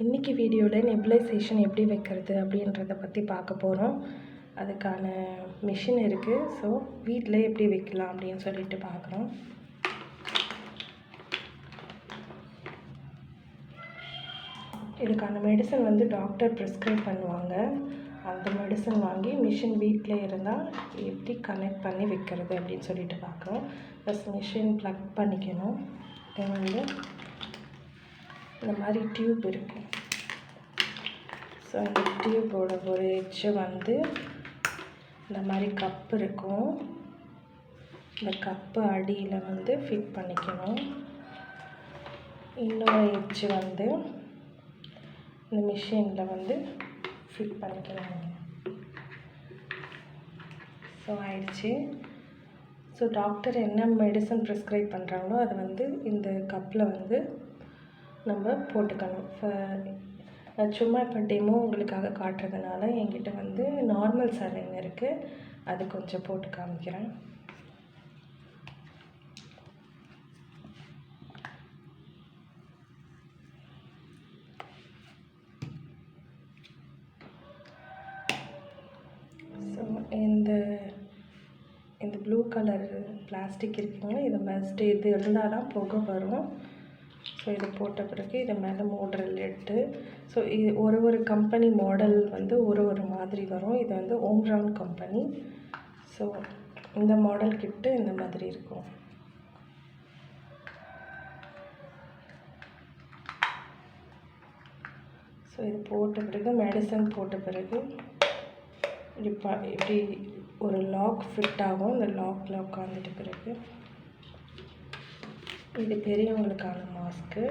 இன்றைக்கி வீடியோவில் நெபுலைசேஷன் எப்படி வைக்கிறது அப்படின்றத பற்றி பார்க்க போகிறோம். அதுக்கான மிஷின் இருக்குது. ஸோ வீட்டில் எப்படி வைக்கலாம் அப்படின்னு சொல்லிட்டு பார்க்குறோம். இதுக்கான மெடிசன் வந்து டாக்டர் ப்ரிஸ்கிரைப் பண்ணுவாங்க. அந்த மெடிசன் வாங்கி மிஷின் வீட்டில் இருந்தால் எப்படி கனெக்ட் பண்ணி வைக்கிறது அப்படின்னு சொல்லிட்டு பார்க்குறோம். ப்ளஸ் மிஷின் ப்ளக் பண்ணிக்கணும். இதை வந்து இந்த மாதிரி டியூப் இருக்குது. ஸோ இந்த டியூப்போட ஒரு எட்ஜு வந்து இந்த மாதிரி கப்பு இருக்கும். இந்த கப்பு அடியில் வந்து ஃபிட் பண்ணிக்கணும். இன்னொரு எட்ஜு வந்து இந்த மிஷினில் வந்து ஃபிட் பண்ணிக்கணும். ஸோ ஆயிடுச்சு. ஸோ டாக்டர் என்ன மெடிசன் ப்ரிஸ்கிரைப் பண்ணுறாங்களோ அதை வந்து இந்த கப்பில் வந்து நம்ம போட்டுக்கணும். சும்மா இப்போ டெமோ உங்களுக்காக காட்டுறதுனால என்கிட்ட வந்து நார்மல் சலைன் இருக்குது. அது கொஞ்சம் போட்டு காமிக்கிறேன். ஸோ இந்த ப்ளூ கலர் பிளாஸ்டிக் இருக்குங்களா, இது மஸ்ட் இது இருந்தால் தான் புகை வரும். ஸோ இதை போட்ட பிறகு இதை மேலே மூடுற லெட்டு. ஸோ இது ஒரு கம்பெனி மாடல் வந்து ஒரு மாதிரி வரும். இது வந்து ஓம்ரான் கம்பெனி. ஸோ இந்த மாடல் கிட்ட இந்த மாதிரி இருக்கும். ஸோ இது போட்ட பிறகு மெடிசன் போட்ட பிறகு இப்படி ஒரு லாக் ஃபிட் ஆகும். இந்த லாக்கில் உட்காந்துட்ட பிறகு இது பெரியவங்களுக்கான மாஸ்க்கு.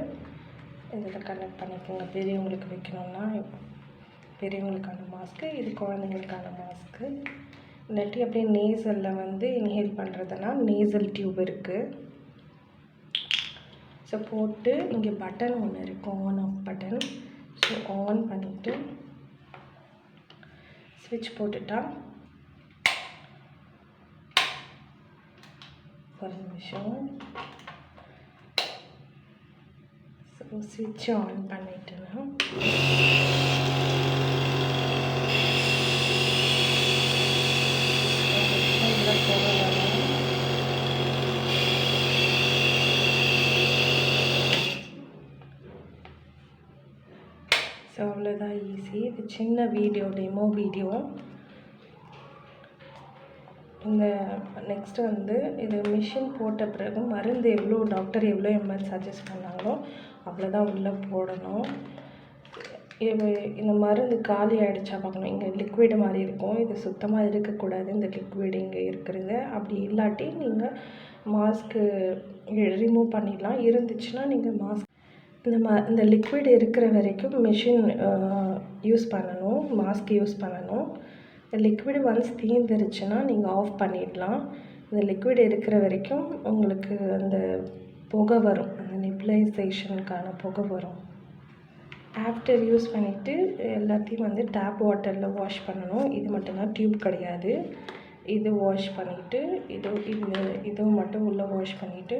இதில் கனெக்ட் பண்ணிக்கோங்க. பெரியவங்களுக்கு வைக்கணுன்னா பெரியவங்களுக்கான மாஸ்க்கு, இது குழந்தைங்களுக்கான மாஸ்க்கு. இல்லாட்டி அப்படியே நேசலில் வந்து இன்ஹேல் பண்ணுறதுனா நேசல் டியூப் இருக்குது. ஸோ போட்டு இங்கே பட்டன் ஒன்று இருக்கும், on off button. So on பண்ணிவிட்டு ஸ்விட்ச் போட்டுட்டா ஒரு நிமிஷம். ஸ்விட்ச் ஆன் பண்ணிட்டேன்னா ஸோ அவ்வளோதான், ஈஸி. இது சின்ன வீடியோ, டெமோ வீடியோ. இந்த நெக்ஸ்ட்டு வந்து இது மிஷின் போட்ட பிறகு மருந்து டாக்டர் எவ்வளோ எம்எல் சஜஸ்ட் பண்ணாங்களோ அவ்வளோதான் உள்ளே போடணும். இந்த மருந்து காலி ஆகிடுச்சா பார்க்கணும். இங்கே லிக்விடு மாதிரி இருக்கும். இது சுத்தமாக இருக்கக்கூடாது, இந்த லிக்விடு இங்கே இருக்கிறது. அப்படி இல்லாட்டி நீங்கள் மாஸ்க்கு ரிமூவ் பண்ணிடலாம். இருந்துச்சுன்னா நீங்கள் மாஸ்க் இந்த லிக்விட் இருக்கிற வரைக்கும் மிஷின் யூஸ் பண்ணணும், மாஸ்க் யூஸ் பண்ணணும். லிக்விடு ஒன்ஸ் தீர்ந்துருச்சுன்னா நீங்கள் ஆஃப் பண்ணிடலாம். இந்த லிக்விட் இருக்கிற வரைக்கும் உங்களுக்கு அந்த புகை வரும், அந்த நெபுலைசேஷனுக்கான புகை வரும். ஆஃப்டர் யூஸ் பண்ணிவிட்டு எல்லாத்தையும் வந்து டேப் வாட்டரில் வாஷ் பண்ணணும். இது மட்டும்தான், டியூப் கிடையாது. இது வாஷ் பண்ணிவிட்டு இதுவும் மட்டும் உள்ளே வாஷ் பண்ணிவிட்டு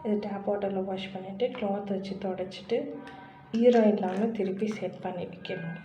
இது டேப் வாட்டரில் வாஷ் பண்ணிவிட்டு கிளாத் வச்சு தொடச்சிட்டு ஈரம் இல்லாமல் திருப்பி செட் பண்ணி வைக்கணும்.